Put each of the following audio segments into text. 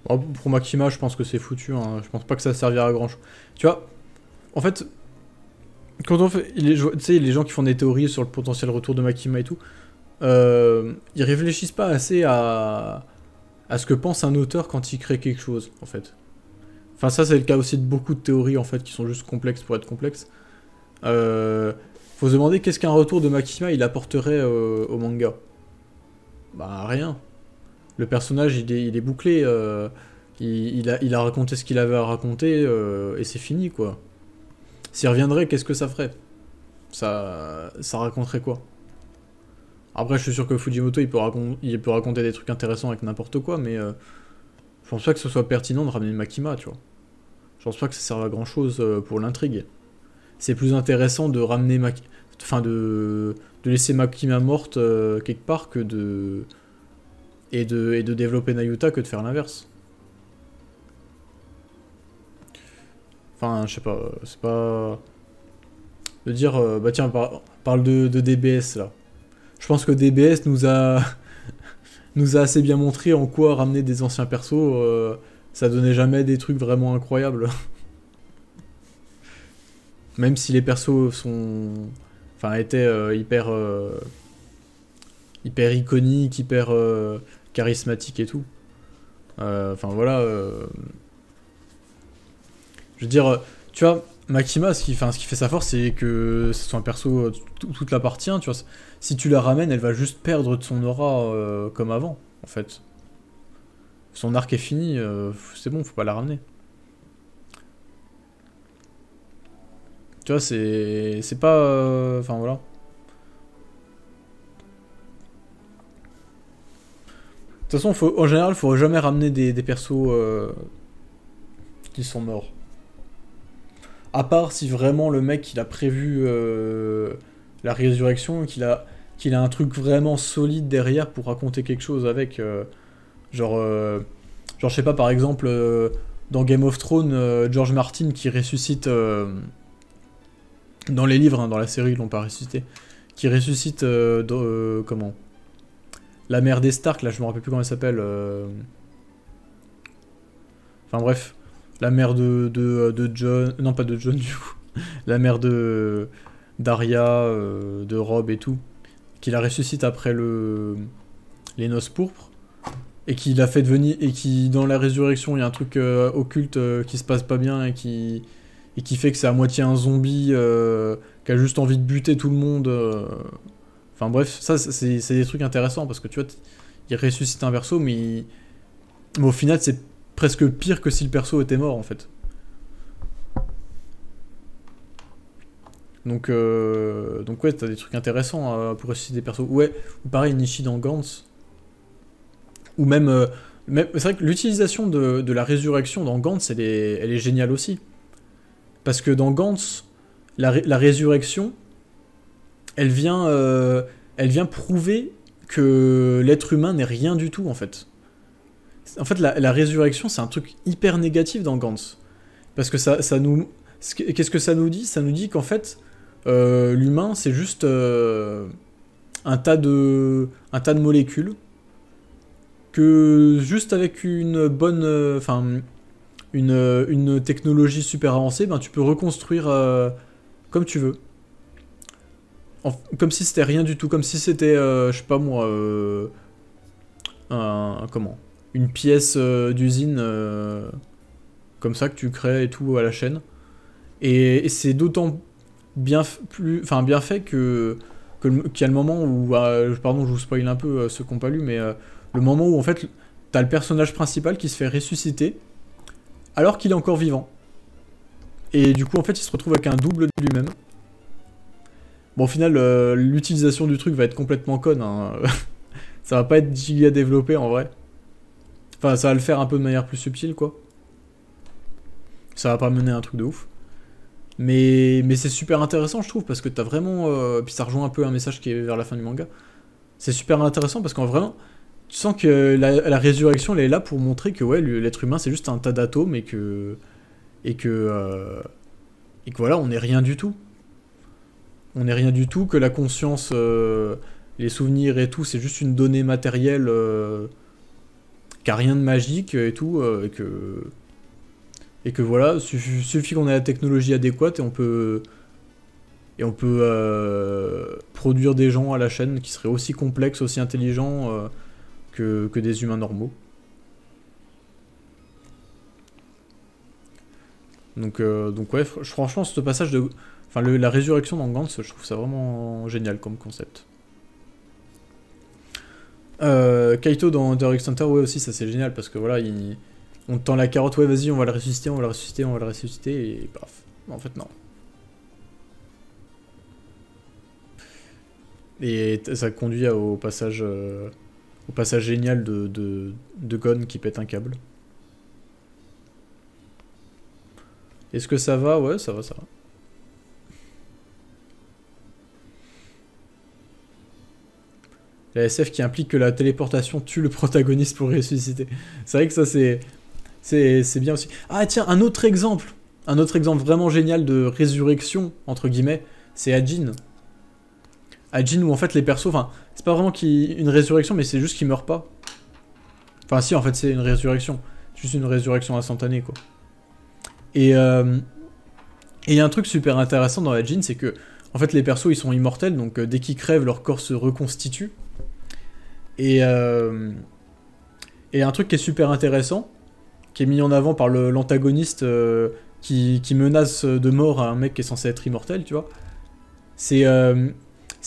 Bon, pour Makima, je pense que c'est foutu, hein. Je pense pas que ça servira à grand chose. Tu vois, en fait, quand on fait. Tu sais, les gens qui font des théories sur le potentiel retour de Makima et tout, ils réfléchissent pas assez à ce que pense un auteur quand il crée quelque chose, en fait. Enfin, ça, c'est le cas aussi de beaucoup de théories, en fait, qui sont juste complexes pour être complexes. Faut se demander qu'est-ce qu'un retour de Makima il apporterait au manga. Bah, rien. Le personnage, il est bouclé. Il a raconté ce qu'il avait à raconter et c'est fini, quoi. S'il reviendrait, qu'est-ce que ça ferait? Ça raconterait quoi? Après, je suis sûr que Fujimoto, il peut raconter des trucs intéressants avec n'importe quoi, mais je pense pas que ce soit pertinent de ramener Makima, tu vois. Je pense pas que ça serve à grand chose pour l'intrigue. C'est plus intéressant de ramener enfin de laisser Makima morte quelque part que de et de développer Nayuta que de faire l'inverse. Enfin, je sais pas, c'est pas de dire bah tiens parle de DBS là. Je pense que DBS nous a assez bien montré en quoi ramener des anciens persos ça donnait jamais des trucs vraiment incroyables. Même si les persos étaient hyper iconiques, hyper charismatiques et tout. Enfin voilà. Je veux dire, tu vois, Makima, ce qui fait sa force, c'est que ce soit un perso toute l'appartient, tu vois. Si tu la ramènes, elle va juste perdre de son aura comme avant, en fait. Son arc est fini, c'est bon, faut pas la ramener. Tu vois, c'est pas... Enfin, voilà. De toute façon, en général, faut jamais ramener des persos qui sont morts. À part si vraiment le mec il a prévu la résurrection, qu'il a un truc vraiment solide derrière pour raconter quelque chose avec. Genre je sais pas, par exemple, dans Game of Thrones, George Martin qui ressuscite. Dans les livres, hein, dans la série, ils l'ont pas ressuscité. Qui ressuscite. Comment? La mère des Stark, là, je me rappelle plus comment elle s'appelle. Enfin bref. La mère de John... Non, pas de John, du coup. La mère de... d'Arya, de Robb et tout. Qui la ressuscite après les noces pourpres. Et qui l'a fait devenir... Et qui, dans la résurrection, il y a un truc occulte qui se passe pas bien et qui fait que c'est à moitié un zombie qui a juste envie de buter tout le monde. Enfin bref, ça, c'est des trucs intéressants parce que tu vois, il ressuscite un perso, mais au final, c'est presque pire que si le perso était mort en fait. Donc ouais, t'as des trucs intéressants pour ressusciter des persos. Ouais, ou pareil, Nishi dans Gantz. Ou même c'est vrai que l'utilisation de la résurrection dans Gantz, elle est géniale aussi. Parce que dans Gantz, la résurrection, elle vient prouver que l'être humain n'est rien du tout en fait. En fait, la résurrection, c'est un truc hyper négatif dans Gantz. Parce que ça nous... Qu'est-ce que ça nous dit? Ça nous dit qu'en fait, l'humain, c'est juste un tas de molécules que juste avec une bonne... une technologie super avancée, ben, tu peux reconstruire comme tu veux. Comme si c'était rien du tout, comme si c'était, je sais pas moi, une pièce d'usine comme ça que tu crées et tout à la chaîne. Et c'est d'autant bien fait qu'il y a le moment où, pardon, je vous spoil un peu ceux qui n'ont pas lu, mais le moment où en fait t'as le personnage principal qui se fait ressusciter alors qu'il est encore vivant. Et du coup en fait il se retrouve avec un double de lui-même. Bon, au final, l'utilisation du truc va être complètement conne. Hein. Ça va pas être giga développé en vrai. Enfin, ça va le faire un peu de manière plus subtile, quoi. Ça va pas mener à un truc de ouf. Mais c'est super intéressant, je trouve, parce que t'as vraiment... puis ça rejoint un peu un message qui est vers la fin du manga. C'est super intéressant parce qu'en vraiment, tu sens que la résurrection, elle est là pour montrer que ouais, l'être humain, c'est juste un tas d'atomes et que voilà, on n'est rien du tout. On n'est rien du tout, que la conscience, les souvenirs et tout, c'est juste une donnée matérielle qui a rien de magique et tout, et que voilà, suffit qu'on ait la technologie adéquate et on peut produire des gens à la chaîne qui seraient aussi complexes, aussi intelligents que des humains normaux. Donc ouais, franchement, ce passage de... Enfin, la résurrection dans Gantz, je trouve ça vraiment génial comme concept. Kaito dans Hunter x Hunter, ouais, aussi, ça c'est génial, parce que voilà, on te tend la carotte, ouais, vas-y, on va le ressusciter, on va le ressusciter, on va le ressusciter, et paf. En fait, non. Et ça conduit au passage génial de Gon qui pète un câble. Est-ce que ça va? Ouais, ça va, ça va. La SF qui implique que la téléportation tue le protagoniste pour ressusciter. C'est vrai que ça, c'est bien aussi. Ah tiens, un autre exemple vraiment génial de résurrection, entre guillemets, c'est Ajin. Ajin où en fait les persos, enfin, c'est pas vraiment une résurrection, mais c'est juste qu'ils meurent pas. Enfin si, en fait c'est une résurrection. C'est juste une résurrection instantanée, quoi. Et il y a un truc super intéressant dans Ajin, c'est que en fait les persos ils sont immortels, donc dès qu'ils crèvent, leur corps se reconstitue. Et un truc qui est super intéressant, qui est mis en avant par l'antagoniste qui menace de mort à un mec qui est censé être immortel, tu vois. C'est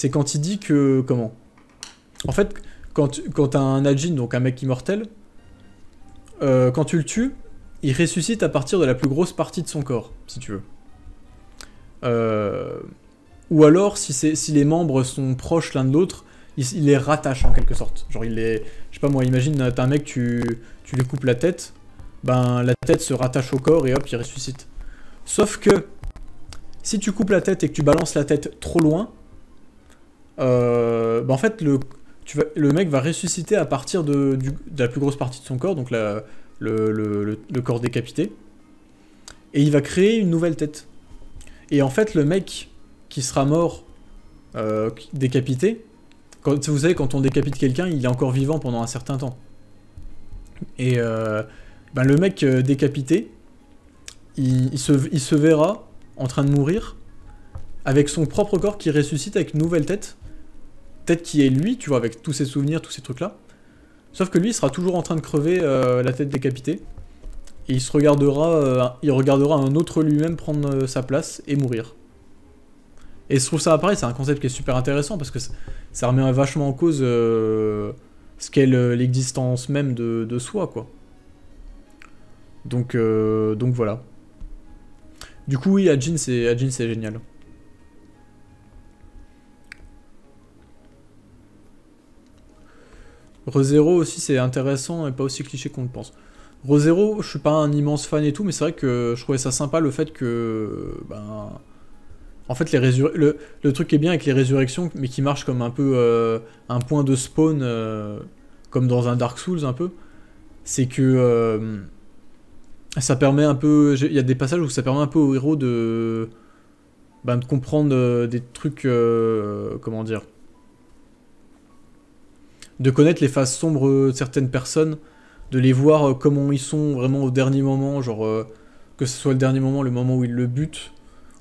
quand il dit que... Comment? En fait, quand t'as un Ajin, donc un mec immortel, quand tu le tues, il ressuscite à partir de la plus grosse partie de son corps, si tu veux. Ou alors, si les membres sont proches l'un de l'autre, il les rattache en quelque sorte. Genre il les... Je sais pas moi, imagine t'as un mec, tu lui coupes la tête, ben la tête se rattache au corps et hop, il ressuscite. Sauf que, si tu coupes la tête et que tu balances la tête trop loin, ben en fait le mec va ressusciter à partir de la plus grosse partie de son corps, donc le corps décapité, et il va créer une nouvelle tête. Et en fait le mec qui sera mort décapité, vous savez, quand on décapite quelqu'un, il est encore vivant pendant un certain temps. Et ben le mec décapité, il se verra en train de mourir avec son propre corps qui ressuscite avec une nouvelle tête. Tête qui est lui, tu vois, avec tous ses souvenirs, tous ces trucs-là. Sauf que lui, il sera toujours en train de crever la tête décapitée. Et il regardera un autre lui-même prendre sa place et mourir. Et je trouve ça pareil, c'est un concept qui est super intéressant parce que ça remet vachement en cause ce qu'est l'existence même de soi, quoi. Donc voilà. Du coup, oui, Ajin c'est génial. ReZero aussi c'est intéressant et pas aussi cliché qu'on le pense. ReZero, je suis pas un immense fan et tout, mais c'est vrai que je trouvais ça sympa le fait que... Ben, en fait, le truc qui est bien avec les résurrections, mais qui marche comme un peu un point de spawn, comme dans un Dark Souls un peu, c'est que ça permet un peu... Il y a des passages où ça permet un peu au héros de comprendre des trucs... comment dire, de connaître les faces sombres de certaines personnes, de les voir comment ils sont vraiment au dernier moment, genre que ce soit le dernier moment, le moment où ils le butent,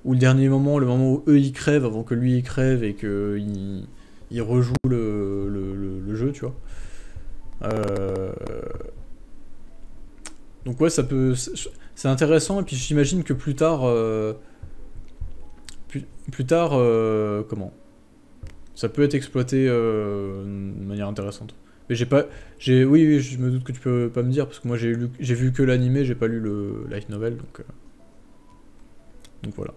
ou le dernier moment, le moment où eux ils crèvent avant que lui il crève et qu'il rejoue le jeu, tu vois. Donc ouais, ça peut... C'est intéressant, et puis j'imagine que plus tard... plus tard, comment, ça peut être exploité de manière intéressante. Mais oui, je me doute que tu peux pas me dire, parce que moi j'ai vu que l'animé, j'ai pas lu le light novel, donc voilà.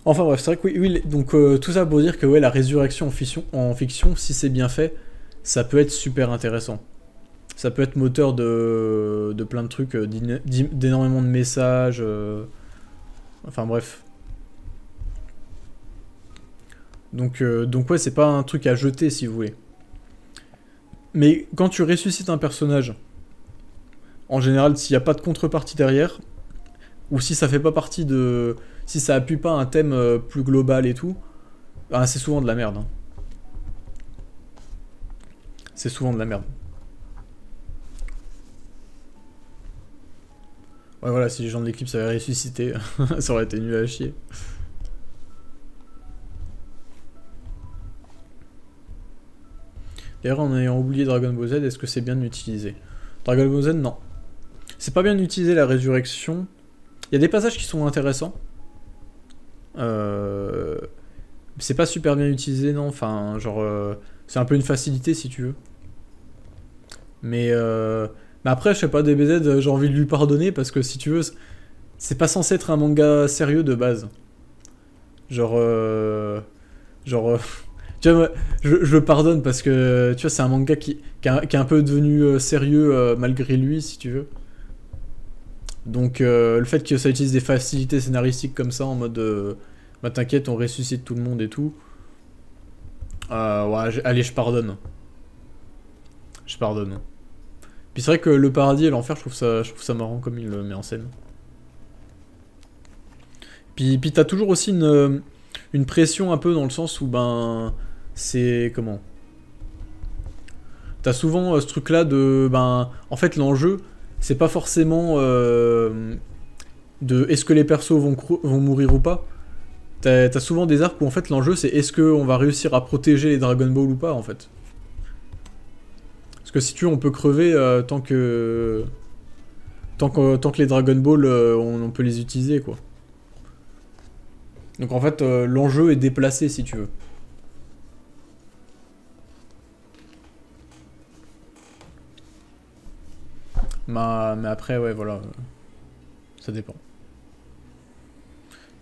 Enfin bref, c'est vrai que oui, donc tout ça pour dire que ouais, la résurrection en fiction, si c'est bien fait, ça peut être super intéressant. Ça peut être moteur de plein de trucs, d'énormément de messages, enfin bref. Donc ouais, c'est pas un truc à jeter si vous voulez. Mais quand tu ressuscites un personnage, en général, s'il n'y a pas de contrepartie derrière, ou si ça fait pas partie de... Si ça appuie pas un thème plus global et tout, c'est souvent de la merde. Hein. c'est souvent de la merde. Ouais, voilà, si les gens de l'équipe savaient ressusciter, ça aurait été nul à chier. D'ailleurs, en ayant oublié Dragon Ball Z, est-ce que c'est bien d'utiliser Dragon Ball Z, non. C'est pas bien d'utiliser la résurrection. Il y a des passages qui sont intéressants. C'est pas super bien utilisé, non. Enfin, genre, c'est un peu une facilité si tu veux. Mais après, je sais pas, DBZ, j'ai envie de lui pardonner parce que si tu veux, c'est pas censé être un manga sérieux de base. Genre, tu vois, je le pardonne parce que tu vois, c'est un manga qui est un peu devenu sérieux malgré lui, si tu veux. Donc, le fait que ça utilise des facilités scénaristiques comme ça, en mode bah t'inquiète, on ressuscite tout le monde et tout. Ouais, allez, je pardonne. Je pardonne. Puis c'est vrai que le paradis et l'enfer, je trouve ça marrant comme il le met en scène. Puis t'as toujours aussi une pression un peu dans le sens où, ben, c'est... Comment t'as souvent ce truc-là de... Ben, en fait, l'enjeu, c'est pas forcément de est-ce que les persos vont mourir ou pas. T'as souvent des arcs où, en fait, l'enjeu, c'est est-ce qu'on va réussir à protéger les Dragon Ball ou pas, en fait. Parce que si tu veux, on peut crever tant que les Dragon Ball, on peut les utiliser, quoi. Donc en fait, l'enjeu est déplacé, si tu veux. Mais après, ouais, voilà. Ça dépend.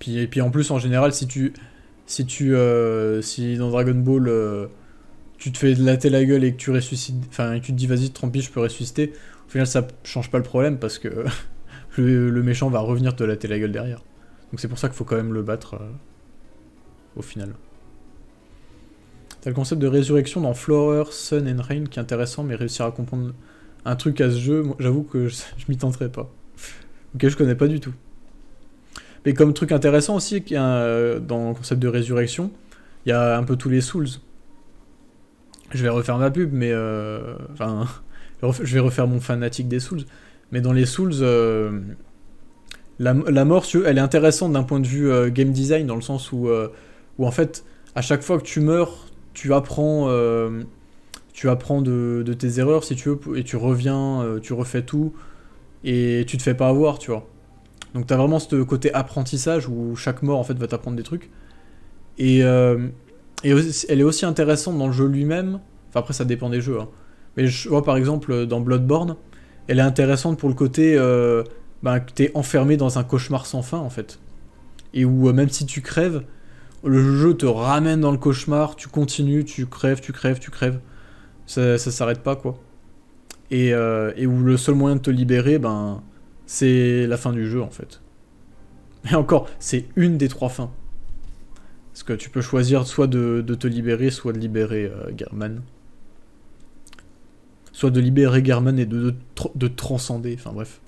Et puis en plus, en général, si dans Dragon Ball, tu te fais latter la gueule et que tu ressuscites, enfin, que tu te dis vas-y, tant pis, je peux ressusciter, au final, ça change pas le problème parce que le méchant va revenir te latter la gueule derrière. Donc c'est pour ça qu'il faut quand même le battre au final. T'as le concept de résurrection dans Flower, Sun and Rain qui est intéressant, mais réussir à comprendre un truc à ce jeu, j'avoue que je m'y tenterai pas. Ok, je connais pas du tout. Mais comme truc intéressant aussi, dans le concept de résurrection, il y a un peu tous les Souls. Je vais refaire ma pub, mais... Enfin, je vais refaire mon fanatique des Souls. Mais dans les Souls, la mort, elle est intéressante d'un point de vue game design, dans le sens où en fait, à chaque fois que tu meurs, tu apprends de tes erreurs, si tu veux, et tu reviens, tu refais tout, et tu te fais pas avoir, tu vois. Donc t'as vraiment ce côté apprentissage où chaque mort en fait va t'apprendre des trucs. Et elle est aussi intéressante dans le jeu lui-même. Enfin après ça dépend des jeux. Hein. Mais je vois par exemple dans Bloodborne, elle est intéressante pour le côté que t'es enfermé dans un cauchemar sans fin en fait. Et où même si tu crèves, le jeu te ramène dans le cauchemar, tu continues, tu crèves. Ça s'arrête pas quoi. Et où le seul moyen de te libérer, c'est la fin du jeu en fait. Et encore, c'est une des 3 fins. Parce que tu peux choisir soit de te libérer, soit de libérer Gehrman. Soit de libérer Gehrman et de transcender, enfin bref.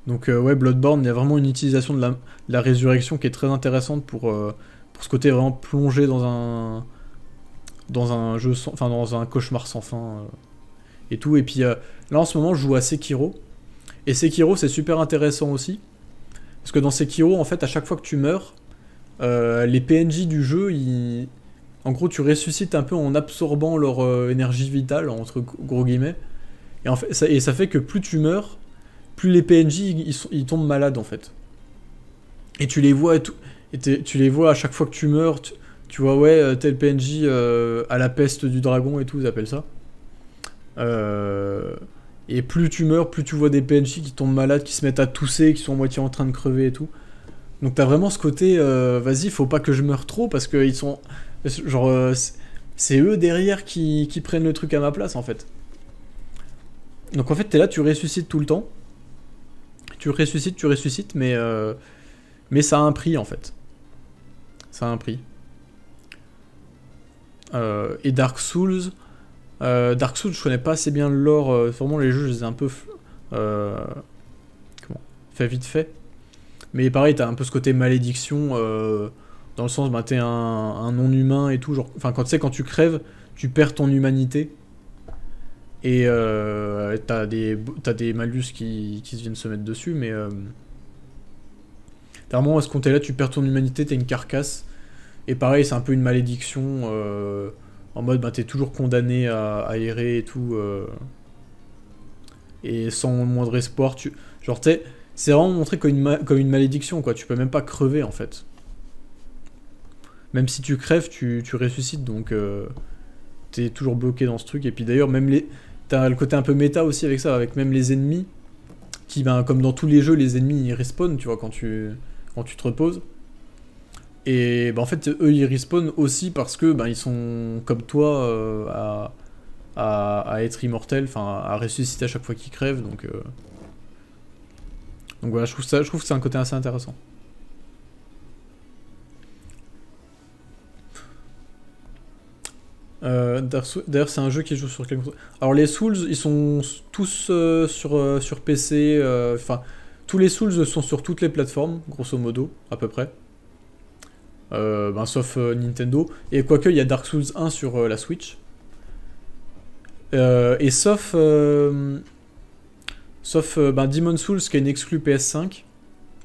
Donc ouais, Bloodborne, il y a vraiment une utilisation de la résurrection qui est très intéressante pour ce côté vraiment plongé dans un jeu dans un cauchemar sans fin et tout. Et puis là en ce moment je joue à Sekiro. Et Sekiro c'est super intéressant aussi. Parce que dans Sekiro en fait à chaque fois que tu meurs, les PNJ du jeu, en gros tu ressuscites un peu en absorbant leur énergie vitale, entre gros guillemets. Et, en fait, ça fait que plus tu meurs, plus les PNJ ils tombent malades en fait. Et tu les vois et tout. Et tu les vois à chaque fois que tu meurs, tu vois ouais, tel PNJ à la peste du dragon et tout, ils appellent ça. Et plus tu meurs, plus tu vois des PNJ qui tombent malades, qui se mettent à tousser, qui sont à moitié en train de crever et tout. Donc t'as vraiment ce côté, vas-y, faut pas que je meure trop, parce que ils sont... Genre, c'est eux derrière qui prennent le truc à ma place, en fait. Donc en fait, t'es là, tu ressuscites tout le temps. Tu ressuscites, mais ça a un prix, en fait. Ça a un prix. Et Dark Souls, je connais pas assez bien le lore. Vraiment, les jeux, je les ai un peu... fait vite fait. Mais pareil, t'as un peu ce côté malédiction Dans le sens, bah, t'es un non-humain et tout. Genre, enfin, quand tu sais, quand tu crèves, tu perds ton humanité. Et t'as des malus qui viennent se mettre dessus, mais... t'as vraiment, à ce compte-là, tu perds ton humanité, t'es une carcasse. Et pareil, c'est un peu une malédiction. En mode, bah, t'es toujours condamné à errer et tout. Et sans le moindre espoir. Genre, c'est vraiment montré comme une malédiction, quoi. Tu peux même pas crever, en fait. Même si tu crèves, tu ressuscites, donc t'es toujours bloqué dans ce truc. Et puis d'ailleurs, t'as le côté un peu méta aussi avec ça, avec même les ennemis, qui, ben, comme dans tous les jeux, les ennemis ils respawnent, tu vois, quand tu te reposes. Et ben, en fait, eux ils respawnent aussi parce que ben, ils sont comme toi à être immortels, enfin à ressusciter à chaque fois qu'ils crèvent, donc voilà, je trouve que c'est un côté assez intéressant. D'ailleurs, c'est un jeu qui joue sur quelle console? Alors, les Souls, ils sont tous sur PC. Enfin, tous les Souls sont sur toutes les plateformes, grosso modo, à peu près. Ben, sauf Nintendo. Et quoique, il y a Dark Souls 1 sur la Switch. Et sauf ben, Demon's Souls, qui est une exclue PS5,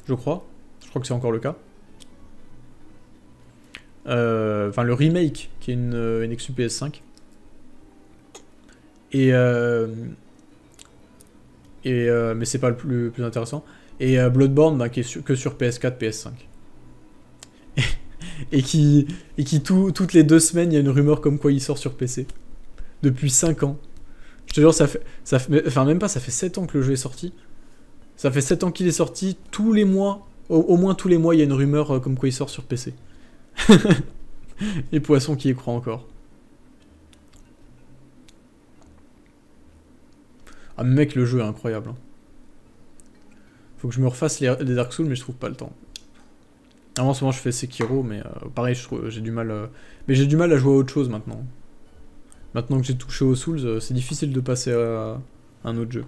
je crois. Je crois que c'est encore le cas. Enfin, le remake, qui est une exclu PS5. Mais c'est pas le plus intéressant. Et Bloodborne, bah, qui est que sur PS4, PS5. et qui toutes les 2 semaines, il y a une rumeur comme quoi il sort sur PC. Depuis 5 ans. Je te jure, enfin, même pas, ça fait 7 ans que le jeu est sorti. Ça fait 7 ans qu'il est sorti. Tous les mois, au moins tous les mois, il y a une rumeur comme quoi il sort sur PC. Les poissons qui y croient encore. Ah, mais mec, le jeu est incroyable. Hein. Faut que je me refasse les Dark Souls, mais je trouve pas le temps. Avant, en ce moment, je fais Sekiro, mais pareil, j'ai du mal. Mais j'ai du mal à jouer à autre chose maintenant. Maintenant que j'ai touché aux Souls, c'est difficile de passer à un autre jeu.